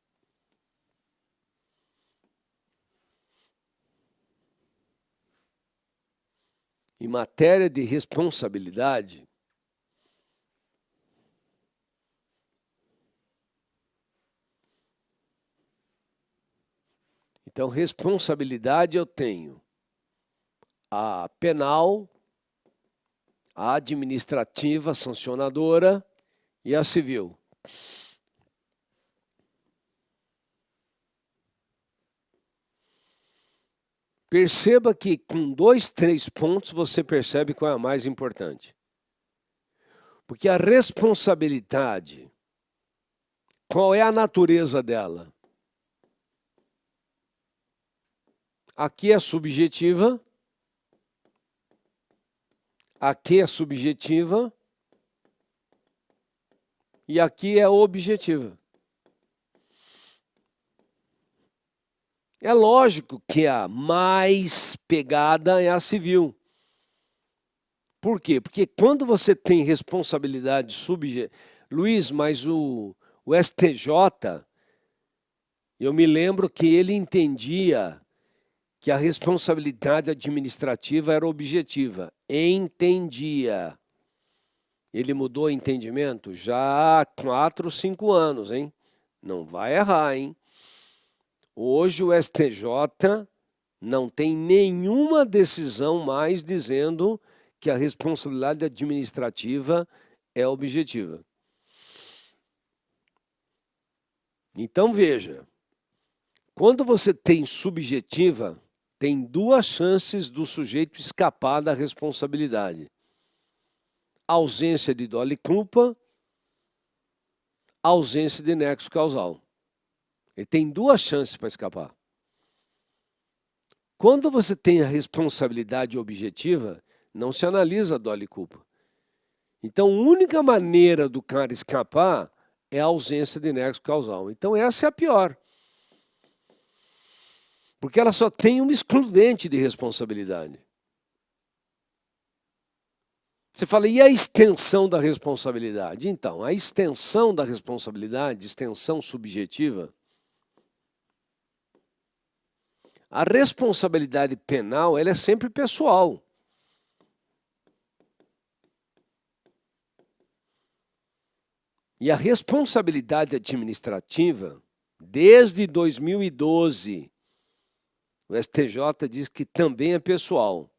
então responsabilidade eu tenho a penal, a administrativa, sancionadora e a civil. Perceba que com 2, 3 pontos você percebe qual é a mais importante. Porque a responsabilidade, qual é a natureza dela? Aqui é subjetiva, aqui é subjetiva e aqui é objetiva. É lógico que a mais pegada é a civil. Por quê? Porque quando você tem responsabilidade subjetiva... Luiz, mas o STJ, eu me lembro que ele entendia que a responsabilidade administrativa era objetiva. Entendia. Ele mudou o entendimento já há 4, 5 anos, hein? Não vai errar, hein? Hoje o STJ não tem nenhuma decisão mais dizendo que a responsabilidade administrativa é objetiva. Então veja, quando você tem subjetiva, tem 2 chances do sujeito escapar da responsabilidade. Ausência de dolo e culpa, ausência de nexo causal. Ele tem 2 chances para escapar. Quando você tem a responsabilidade objetiva, não se analisa dolo e culpa. Então, a única maneira do cara escapar é a ausência de nexo causal. Então, essa é a pior. Porque ela só tem uma excludente de responsabilidade. Você fala, e a extensão da responsabilidade? Então, a extensão da responsabilidade, extensão subjetiva, a responsabilidade penal, ela é sempre pessoal. E a responsabilidade administrativa, desde 2012, o STJ diz que também é pessoal.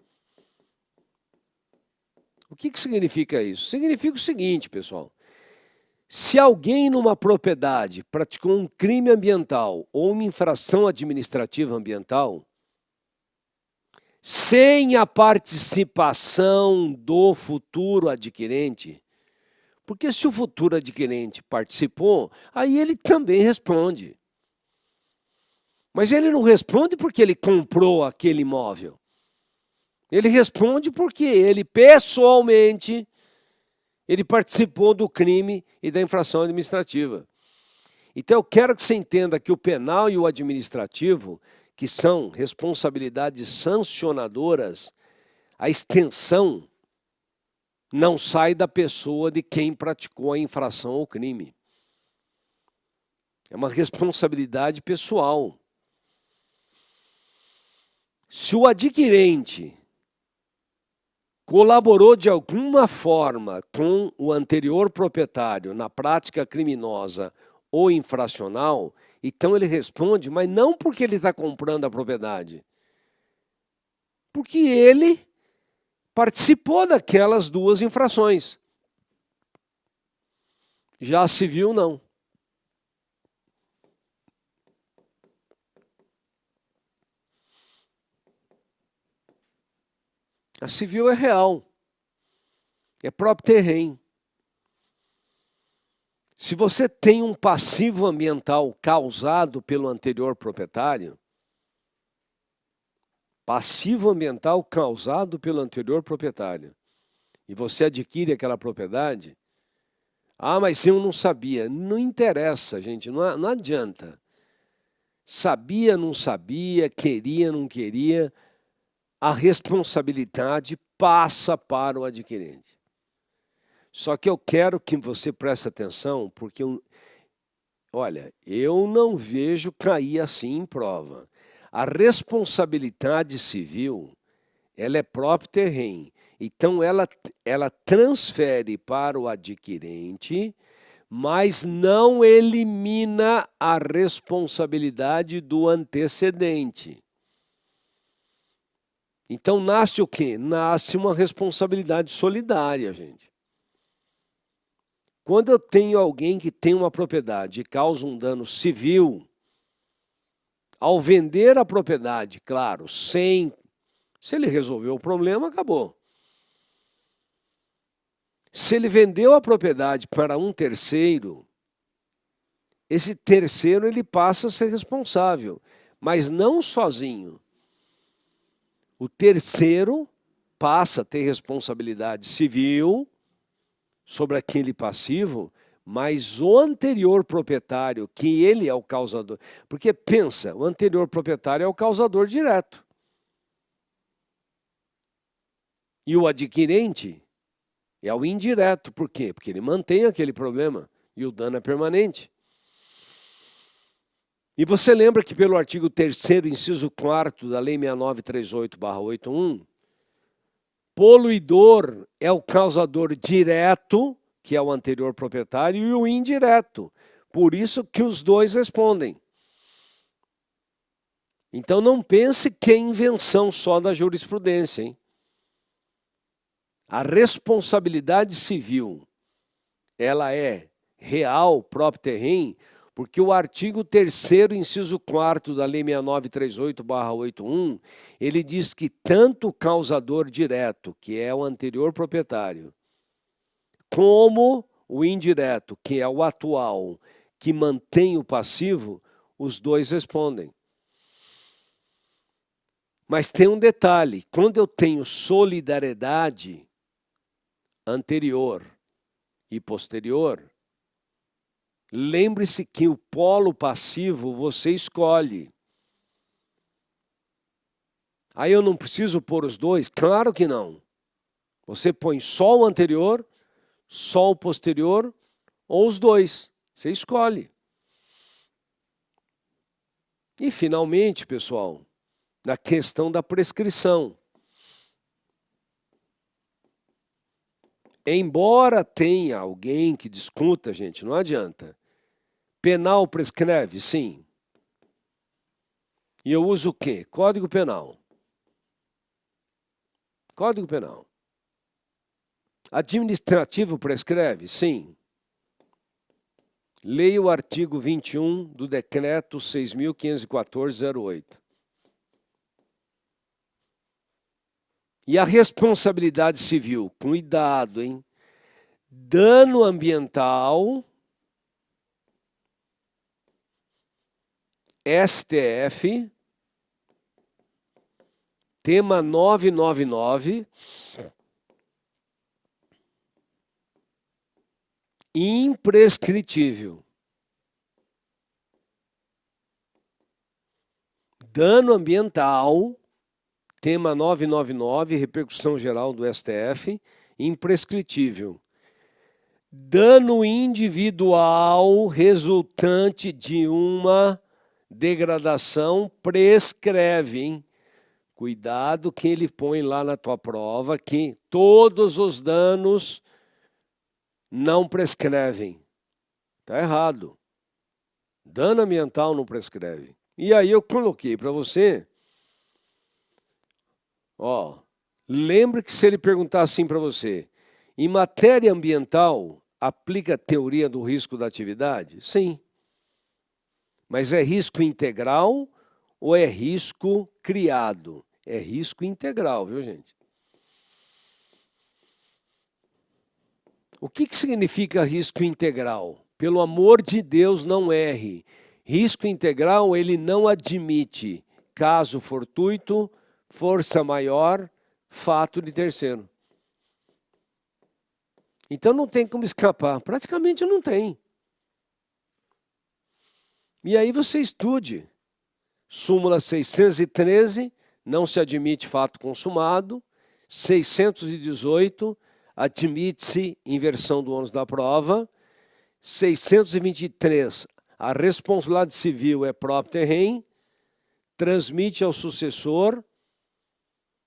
O que significa isso? Significa o seguinte, pessoal. Se alguém numa propriedade praticou um crime ambiental ou uma infração administrativa ambiental, sem a participação do futuro adquirente, porque se o futuro adquirente participou, aí ele também responde. Mas ele não responde porque ele comprou aquele imóvel. Ele responde porque ele pessoalmente ele participou do crime e da infração administrativa. Então eu quero que você entenda que o penal e o administrativo, que são responsabilidades sancionadoras, a extensão não sai da pessoa de quem praticou a infração ou crime. É uma responsabilidade pessoal. Se o adquirente colaborou de alguma forma com o anterior proprietário na prática criminosa ou infracional, então ele responde, mas não porque ele está comprando a propriedade, porque ele participou daquelas duas infrações. Já a civil, não. A civil é real, é próprio terreno. Se você tem um passivo ambiental causado pelo anterior proprietário, e você adquire aquela propriedade, mas eu não sabia. Não interessa, gente, não adianta. Sabia, não sabia, queria, não queria, a responsabilidade passa para o adquirente. Só que eu quero que você preste atenção, porque olha, eu não vejo cair assim em prova. A responsabilidade civil, ela é próprio terreno. Então, ela transfere para o adquirente, mas não elimina a responsabilidade do antecedente. Então, nasce o quê? Nasce uma responsabilidade solidária, gente. Quando eu tenho alguém que tem uma propriedade e causa um dano civil, ao vender a propriedade, claro, se ele resolveu o problema, acabou. Se ele vendeu a propriedade para um terceiro, esse terceiro ele passa a ser responsável, mas não sozinho. O terceiro passa a ter responsabilidade civil sobre aquele passivo, mas o anterior proprietário, que ele é o causador. Porque pensa, o anterior proprietário é o causador direto. E o adquirente é o indireto. Por quê? Porque ele mantém aquele problema e o dano é permanente. E você lembra que pelo artigo 3º, inciso 4º da Lei 6938/81, poluidor é o causador direto, que é o anterior proprietário, e o indireto. Por isso que os dois respondem. Então não pense que é invenção só da jurisprudência, hein? A responsabilidade civil, ela é real, próprio terreno, porque o artigo 3º, inciso 4º da Lei 6938/81, ele diz que tanto o causador direto, que é o anterior proprietário, como o indireto, que é o atual, que mantém o passivo, os dois respondem. Mas tem um detalhe, quando eu tenho solidariedade anterior e posterior, lembre-se que o polo passivo você escolhe. Aí eu não preciso pôr os dois? Claro que não. Você põe só o anterior, só o posterior ou os dois. Você escolhe. E finalmente, pessoal, na questão da prescrição. Embora tenha alguém que discuta, gente, não adianta. Penal prescreve? Sim. E eu uso o quê? Código Penal. Código Penal. Administrativo prescreve? Sim. Leia o artigo 21 do Decreto 6.514/08. E a responsabilidade civil, cuidado, hein? Dano ambiental, STF, tema 999, imprescritível. Dano ambiental, tema 999, repercussão geral do STF, imprescritível. Dano individual resultante de uma degradação prescreve, hein? Cuidado que ele põe lá na tua prova que todos os danos não prescrevem. Está errado. Dano ambiental não prescreve. E aí eu coloquei para você, ó, lembre que se ele perguntar assim para você, em matéria ambiental, aplica a teoria do risco da atividade? Sim. Mas é risco integral ou é risco criado? É risco integral, viu, gente? O que significa risco integral? Pelo amor de Deus, não erre. Risco integral, ele não admite caso fortuito, força maior, fato de terceiro. Então não tem como escapar. Praticamente não tem. E aí você estude. Súmula 613, não se admite fato consumado. 618, admite-se inversão do ônus da prova. 623, a responsabilidade civil é próprio terreno, transmite ao sucessor,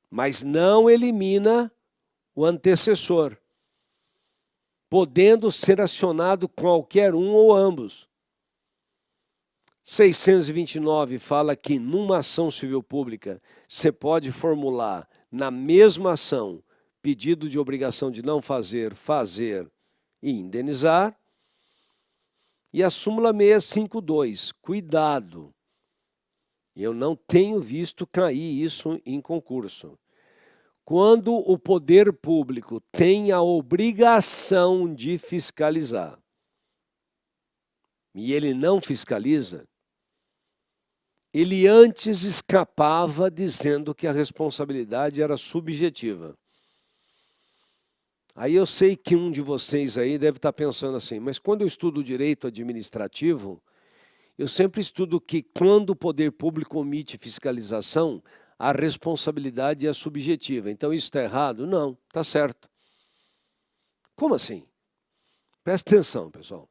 mas não elimina o antecessor, podendo ser acionado qualquer um ou ambos. 629 fala que numa ação civil pública você pode formular na mesma ação pedido de obrigação de não fazer, fazer e indenizar. E a súmula 652, cuidado, eu não tenho visto cair isso em concurso. Quando o poder público tem a obrigação de fiscalizar e ele não fiscaliza, ele antes escapava dizendo que a responsabilidade era subjetiva. Aí eu sei que um de vocês aí deve estar pensando assim, mas quando eu estudo direito administrativo, eu sempre estudo que quando o poder público omite fiscalização, a responsabilidade é subjetiva. Então isso está errado? Não, está certo. Como assim? Presta atenção, pessoal.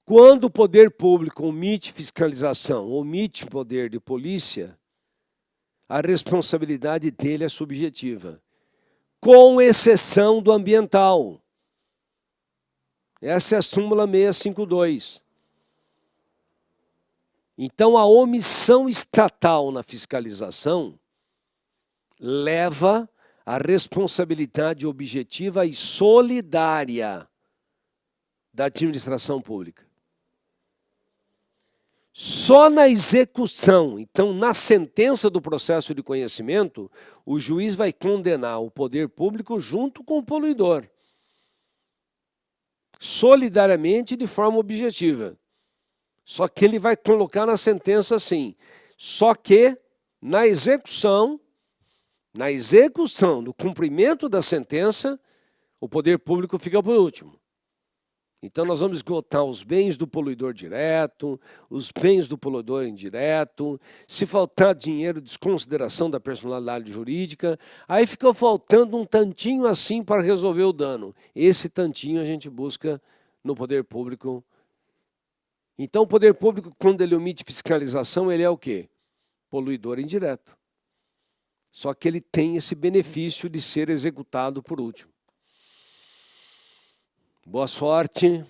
Quando o poder público omite fiscalização, omite poder de polícia, a responsabilidade dele é subjetiva, com exceção do ambiental. Essa é a súmula 652. Então, a omissão estatal na fiscalização leva à responsabilidade objetiva e solidária da administração pública. Só na execução, então na sentença do processo de conhecimento, o juiz vai condenar o poder público junto com o poluidor. Solidariamente, de forma objetiva. Só que ele vai colocar na sentença assim. Só que na execução do cumprimento da sentença, o poder público fica por último. Então nós vamos esgotar os bens do poluidor direto, os bens do poluidor indireto, se faltar dinheiro, desconsideração da personalidade jurídica, aí fica faltando um tantinho assim para resolver o dano. Esse tantinho a gente busca no poder público. Então o poder público, quando ele omite fiscalização, ele é o quê? Poluidor indireto. Só que ele tem esse benefício de ser executado por último. Boa sorte.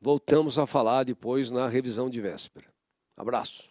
Voltamos a falar depois na revisão de véspera. Abraço.